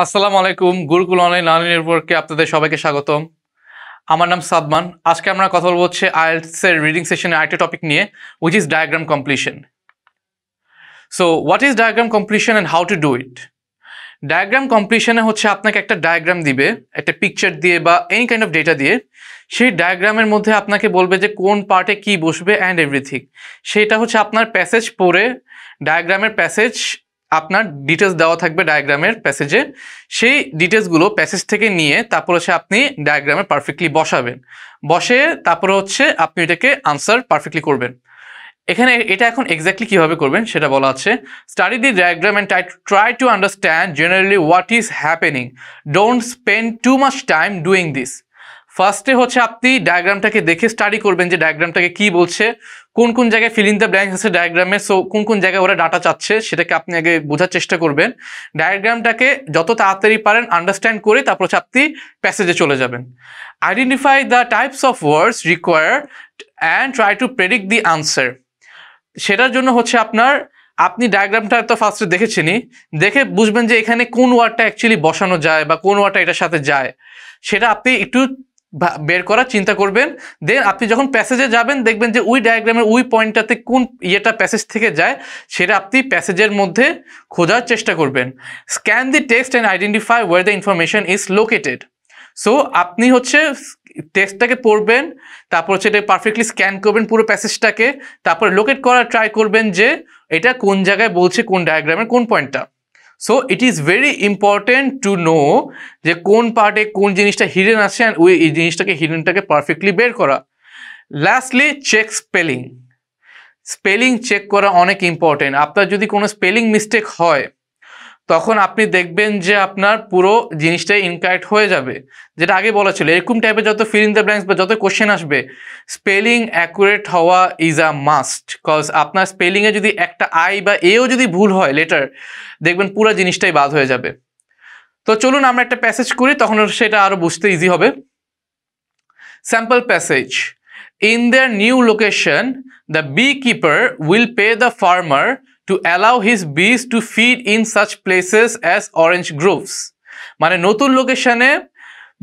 আসসালামু আলাইকুম। Gurukul online learning নেটওয়ার্কে আপনাদের সবাইকে স্বাগতম। আমার নাম সাদমান। আজকে আমরা কথা বলবো হচ্ছে আইএলটিএস এর রিডিং সেশনের আরেকটা টপিক নিয়ে, which is diagram completion. So what is diagram completion and how to do it? Diagram কমপ্লিশনে হচ্ছে আপনাকে একটা ডায়াগ্রাম দিবে, একটা পিকচার দিয়ে বা এনি কাইন্ড অফ ডেটা দিয়ে। সেই ডায়াগ্রামের মধ্যে আপনাকে বলবে যে কোন পার্টে কি বসবে অ্যান্ড এভরিথিং। সেটা হচ্ছে আপনার প্যাসেজ পড়ে, ডায়াগ্রামের প্যাসেজ আপনার ডিটেলস দেওয়া থাকবে ডায়াগ্রামের প্যাসেজে। সেই ডিটেলসগুলো প্যাসেজ থেকে নিয়ে তারপর হচ্ছে আপনি ডায়াগ্রামে পারফেক্টলি বসাবেন। বসে তারপরে হচ্ছে আপনি এটাকে আনসার পারফেক্টলি করবেন। এখানে এটা এখন এক্স্যাক্টলি কিভাবে করবেন সেটা বলা আছে। Study the diagram and try to understand generally what is happening, don't spend too much time doing this. ফার্স্টে হচ্ছে আপনি ডায়াগ্রামটাকে দেখে স্টাডি করবেন যে ডায়াগ্রামটাকে কি বলছে, কোন কোন জায়গায় ফিল ইন দ্য ব্ল্যাঙ্কস আছে ডায়াগ্রামে। সো কোন কোন জায়গায় ওরা ডাটা চাচ্ছে সেটাকে আপনি আগে বোঝার চেষ্টা করবেন। ডায়াগ্রামটাকে যত তাড়াতাড়ি পারেন আন্ডারস্ট্যান্ড করে তারপর হচ্ছে আপনি প্যাসেজে চলে যাবেন। Identify the types of words required and try to predict the answer. সেটার জন্য হচ্ছে আপনি ডায়াগ্রামটা তো ফার্স্টে দেখেছেনই, দেখে বুঝবেন যে এখানে কোন ওয়ার্ডটা অ্যাকচুয়ালি বসানো যায় বা কোন ওয়ার্ডটা এটার সাথে যায়, সেটা আপনি একটু বের করার চিন্তা করবেন। দেন আপনি যখন প্যাসেজে যাবেন দেখবেন যে ওই ডায়াগ্রামের ওই পয়েন্টটাতে কোন ইয়েটা প্যাসেজ থেকে যায় সেটা আপনি প্যাসেজের মধ্যে খোঁজার চেষ্টা করবেন। Scan the text and identify where the information is located. So আপনি হচ্ছে টেক্সটটাকে পড়বেন, তারপর হচ্ছে এটা পারফেক্টলি স্ক্যান করবেন পুরো প্যাসেজটাকে, তারপর লোকেট করার ট্রাই করবেন যে এটা কোন জায়গায় বলছে, কোন ডায়াগ্রামের কোন পয়েন্টটা। So it is very important to know যে কোন পার্টে কোন জিনিসটা হিডেন আছে অ্যান্ড ওই জিনিসটাকে হিডেনটাকে পারফেক্টলি বের করা। Lastly check spelling. Spelling check করা অনেক ইম্পর্টেন্ট। আপনার যদি কোনো স্পেলিং মিস্টেক হয় তখন আপনি দেখবেন যে আপনার পুরো জিনিসটাই ইনকারেক্ট হয়ে যাবে। যেটা আগে বলা ছিল, এরকম টাইপের যত ফিল ইন দ্য ব্ল্যাঙ্কস বা যত কোশ্চেন আসবে, স্পেলিং অ্যাকুরেট হওয়া ইজ আ মাস্ট। কজ আপনার স্পেলিংয়ে যদি একটা আই বা এও যদি ভুল হয় লেটার, দেখবেন পুরো জিনিসটাই বাদ হয়ে যাবে। তো চলুন আমরা একটা প্যাসেজ করি, তখন সেটা আরও বুঝতে ইজি হবে। Sample passage. In their new location the beekeeper will pay the farmer to allow his bees to feed in such places as orange groves. মানে নতুন লোকেশনে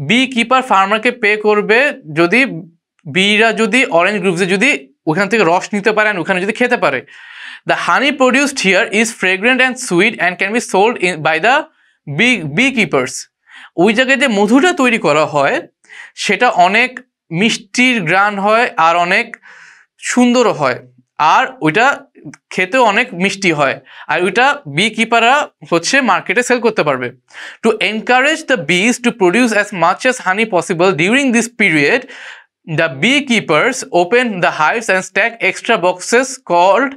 বি কিপার ফার্মারকে পে করবে যদি বিরা যদি অরেঞ্জ গ্রুভসে যদি ওখান থেকে রস নিতে পারে আর ওখানে যদি খেতে পারে। The honey produced here is fragrant and sweet and can be sold in by the beekeepers. ওই জায়গায় যে মধুটা তৈরি করা হয় সেটা অনেক মিষ্টির গ্রান হয় আর অনেক সুন্দরও হয়, আর ওইটা খেতেও অনেক মিষ্টি হয়, আর ওইটা বি কিপাররা হচ্ছে মার্কেটে সেল করতে পারবে। টু এনকারেজ দ্য বিজ two produce as much as honey possible during this period, the beekeepers open the hives and stack extra boxes called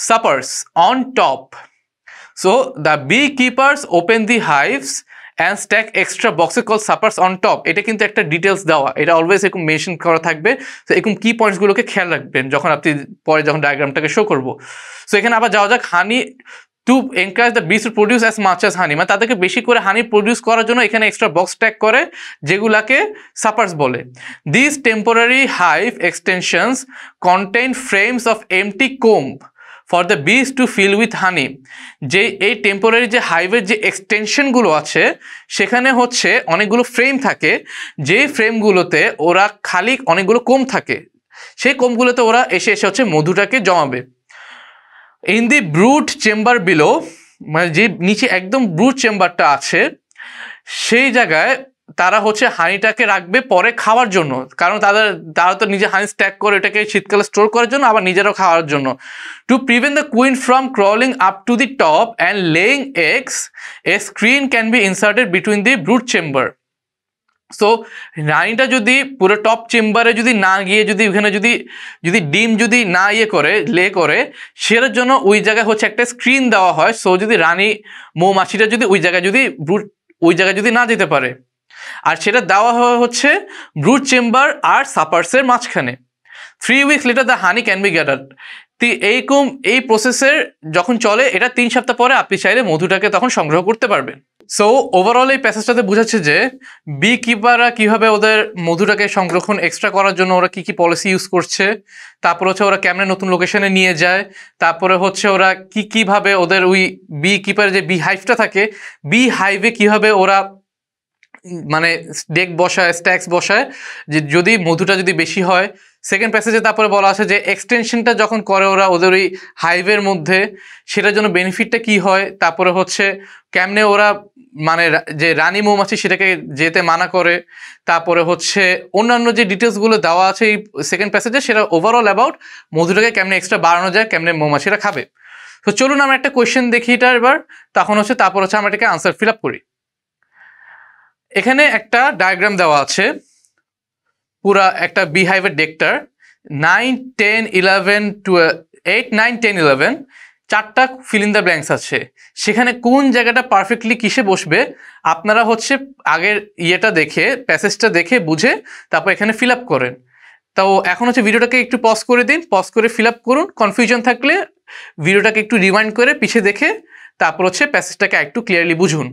suppers on top. So the beekeepers open the hives and stack extra boxes called suppers on top. এটা কিন্তু একটা details দেওয়া, এটা always এরকম mention করা থাকবে। তো এরকম কি পয়েন্টসগুলোকে খেয়াল রাখবেন যখন আপনি পরে যখন ডায়াগ্রামটাকে শো করবো। সো এখানে আবার যাওয়া যাক, honey to encourage the bees to produce as much as honey, মানে তাদেরকে বেশি করে হানি প্রডিউস করার জন্য এখানে এক্সট্রা বক্স ট্যাগ করে যেগুলাকে সাপার্স বলে। This temporary hive extensions contain frames of empty comb for the bees to fill with honey. যে এই টেম্পোরারি যে হাইভের যে এক্সটেনশনগুলো আছে সেখানে হচ্ছে অনেকগুলো ফ্রেম থাকে, যে ফ্রেমগুলোতে ওরা খালি অনেকগুলো কোম থাকে, সেই কোমগুলোতে ওরা এসে এসে হচ্ছে মধুটাকে জমাবে। In the brood chamber below, মানে যে নিচে একদম ব্রুড চেম্বারটা আছে সেই জায়গায় তারা হচ্ছে হানিটাকে রাখবে পরে খাওয়ার জন্য, কারণ তারা তো নিজে হানি স্ট্যাক করে এটাকে শীতকালে স্টোর করার জন্য, আবার নিজেরাও খাওয়ার জন্য। To prevent the queen from crawling up to the top and laying eggs, a screen can be inserted between the brood chamber. So রানীটা যদি পুরো টপ চেম্বারে যদি না গিয়ে যদি ওখানে যদি ডিম যদি না লে করে, সেটার জন্য ওই জায়গায় হচ্ছে একটা স্ক্রিন দেওয়া হয়। সো যদি রানী মৌমাছিটা যদি ওই জায়গায় যদি না যেতে পারে, আর সেটা দেওয়া হয় হচ্ছে ব্রুড চেম্বার আর সাপার্সের মাঝখানে। 3 weeks later the honey can be gathered. এই প্রসেসের যখন চলে এটা 3 সপ্তাহ পরে আপনি চাইলে মধুটাকে তখন সংগ্রহ করতে পারবেন। সো ওভারঅল এই প্যাসেজটাতে বোঝাচ্ছে যে বি কিপাররা কীভাবে ওদের মধুটাকে সংরক্ষণ এক্সট্রা করার জন্য ওরা কী কী পলিসি ইউজ করছে, তারপর হচ্ছে ওরা কেমনে নতুন লোকেশনে নিয়ে যায়, তারপরে হচ্ছে ওরা কীভাবে ওদের ওই বি কিপারের যে বি হাইভটা থাকে বি হাইভে কীভাবে ওরা মানে ডেক বসায়, স্ট্যাক্স বসায়, যে যদি মধুটা যদি বেশি হয়। সেকেন্ড প্যাসেজে তারপরে বলা আছে যে এক্সটেনশনটা যখন করে ওরা ওদের ওই হাইভের মধ্যে সেটার জন্য বেনিফিটটা কি হয়, তারপরে হচ্ছে কেমনে ওরা মানে যে রানী মৌমাছি সেটাকে যেতে মানা করে, তারপরে হচ্ছে অন্যান্য যে ডিটেলসগুলো দেওয়া আছে এই সেকেন্ড প্যাসেজে সেটা ওভারঅল অ্যাবাউট মধুটাকে কেমনে এক্সট্রা বাড়ানো যায়, কেমনে মৌমাছিরা খাবে। তো চলুন আমরা একটা কোয়েশ্চেন দেখি এটা এবার, তখন হচ্ছে তারপর হচ্ছে আমরা এটাকে আনসার ফিল আপ করি। এখানে একটা ডায়াগ্রাম দেওয়া আছে, পুরা একটা বিহাইভের ডেকটার 9, 10, 11, 12, 8, 9, 10, 11 চারটা ফিল ইন দ্য ব্ল্যাঙ্কস আছে। সেখানে কোন জায়গাটা পারফেক্টলি কিসে বসবে আপনারা হচ্ছে আগের ইয়েটা দেখে, প্যাসেজটা দেখে বুঝে তারপর এখানে ফিল আপ করেন। তো এখন হচ্ছে ভিডিওটাকে একটু পজ করে দিন, পজ করে ফিল আপ করুন। কনফিউশন থাকলে ভিডিওটাকে একটু রিমাইন্ড করে পিছিয়ে দেখে তারপর হচ্ছে প্যাসেজটাকে একটু ক্লিয়ারলি বুঝুন।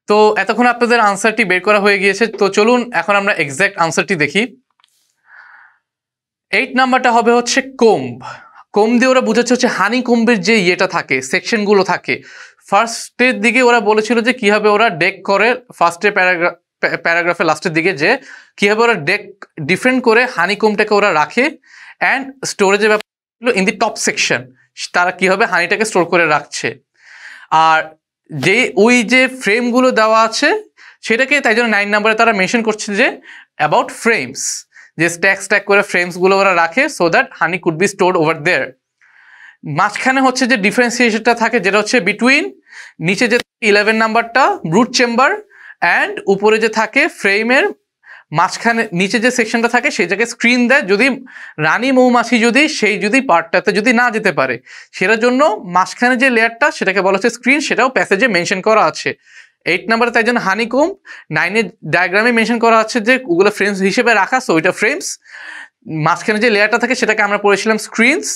তো এতক্ষণ আপনাদের আনসারটি বের করা হয়ে গিয়েছে, তো চলুন এখন আমরা এক্স্যাক্ট আনসারটি দেখি। 8 নাম্বারটা হবে হচ্ছে কোম্ব। কোম্ব দিয়ে ওরা বুঝাচ্ছে হচ্ছে হানি কোম্বের যে ইয়েটা থাকে, সেকশনগুলো থাকে। ফার্স্টের দিকে ওরা বলেছিল যে কীভাবে ওরা ডেক করে, ফার্স্টের প্যারাগ্রাফের লাস্টের দিকে যে কীভাবে ওরা ডেক ডিফারেন্ট করে হানি কোম্বটাকে ওরা রাখে অ্যান্ড স্টোরেজের ব্যাপারগুলো ইন দি টপ সেকশন, তারা কীভাবে হানিটাকে স্টোর করে রাখছে। আর যে ওই যে ফ্রেমগুলো দেওয়া আছে সেটাকে তাই জন্য 9 নাম্বারে তারা মেনশন করছে যে অ্যাবাউট ফ্রেমস, যে স্ট্যাক করে ফ্রেমসগুলো ওরা রাখে so that honey could be stored over there. মাঝখানে হচ্ছে যে ডিফারেন্সিয়েশনটা থাকে যেটা হচ্ছে বিটুইন নিচে যে 11 নাম্বারটা ব্রুট চেম্বার অ্যান্ড উপরে যে থাকে ফ্রেমের মাঝখানে নিচে যে সেকশনটা থাকে সেই জায়গায় স্ক্রিন দেয়, যদি রানী মৌমাছি যদি পার্টটাতে যদি না যেতে পারে সেটার জন্য মাঝখানে যে লেয়ারটা সেটাকে বলা হচ্ছে স্ক্রিন, সেটাও প্যাসেজে মেনশন করা আছে। 8 নাম্বারে তাই জন্য হানিকোম, 9-এর ডায়াগ্রামে মেনশন করা আছে যে ওগুলো ফ্রেমস হিসেবে রাখা, সো ওইটা ফ্রেমস। মাঝখানে যে লেয়ারটা থাকে সেটাকে আমরা পড়েছিলাম স্ক্রিনস,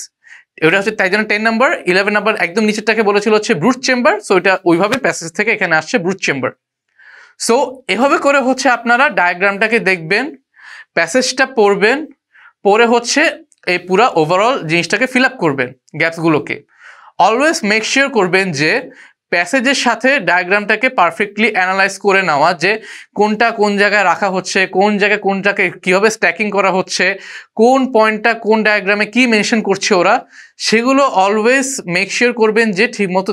ওটা হচ্ছে তাই জন্য 10 নাম্বার। 11 নাম্বার একদম নিচেরটাকে বলেছিল হচ্ছে ব্রুট চেম্বার, সো এটা ওইভাবে প্যাসেজ থেকে এখানে আসছে ব্রুট চেম্বার। সো এভাবে করে হচ্ছে আপনারা ডায়াগ্রামটাকে দেখবেন, প্যাসেজটা পড়বেন, পড়ে হচ্ছে এই পুরা ওভারঅল জিনিসটাকে ফিল আপ করবেন, গ্যাপসগুলোকে। অলওয়েজ মেক শিওর করবেন যে প্যাসেজের সাথে ডায়াগ্রামটাকে পারফেক্টলি অ্যানালাইজ করে নেওয়া, যে কোনটা কোন জায়গায় রাখা হচ্ছে, কোন জায়গায় কোনটাকে কীভাবে স্ট্যাকিং করা হচ্ছে, কোন পয়েন্টটা কোন ডায়াগ্রামে কী মেনশন করছে ওরা, সেগুলো অলওয়েজ মেক শিওর করবেন যে ঠিকমতো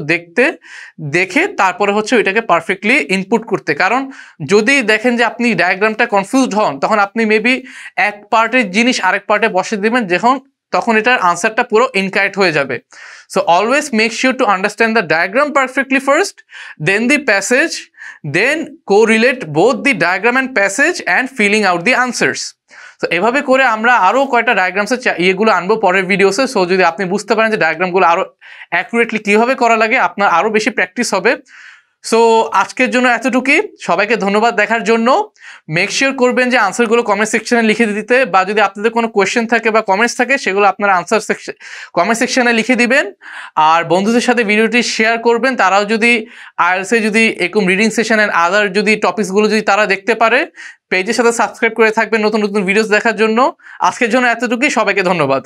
দেখে তারপরে হচ্ছে ওইটাকে পারফেক্টলি ইনপুট করতে। কারণ যদি দেখেন যে আপনি ডায়াগ্রামটা কনফিউজড হন তখন আপনি মেবি এক পার্টের জিনিস আরেক পার্টে বসে দেবেন, তখন এটার আনসারটা পুরো ইনকারেক্ট হয়ে যাবে। So always make sure to understand the diagram perfectly first, then the passage, then correlate both the diagram and passage and filling out the answers. So এভাবে করে আমরা আরও কয়েকটা ডায়াগ্রামসের ইয়েগুলো আনবো পরের ভিডিওসে। সো যদি আপনি বুঝতে পারেন যে ডায়াগ্রামগুলো আরও অ্যাকুরেটলি কীভাবে করা লাগে, আপনার আরও বেশি প্র্যাকটিস হবে। সো আজকের জন্য এতটুকুই, সবাইকে ধন্যবাদ দেখার জন্য। মেক শিওর করবেন যে আনসারগুলো কমেন্ট সেকশনে লিখে দিতে, বা যদি আপনাদের কোনো কোয়েশ্চেন থাকে বা কমেন্টস থাকে সেগুলো আপনারা কমেন্ট সেকশনে লিখে দিবেন। আর বন্ধুদের সাথে ভিডিওটি শেয়ার করবেন, তারাও যদি আইএলটিএস যদি এরকম রিডিং সেশন অ্যান্ড আদার যদি টপিকসগুলো যদি তারা দেখতে পারে। পেজের সাথে সাবস্ক্রাইব করে থাকবেন নতুন নতুন ভিডিওস দেখার জন্য। আজকের জন্য এতটুকুই, সবাইকে ধন্যবাদ।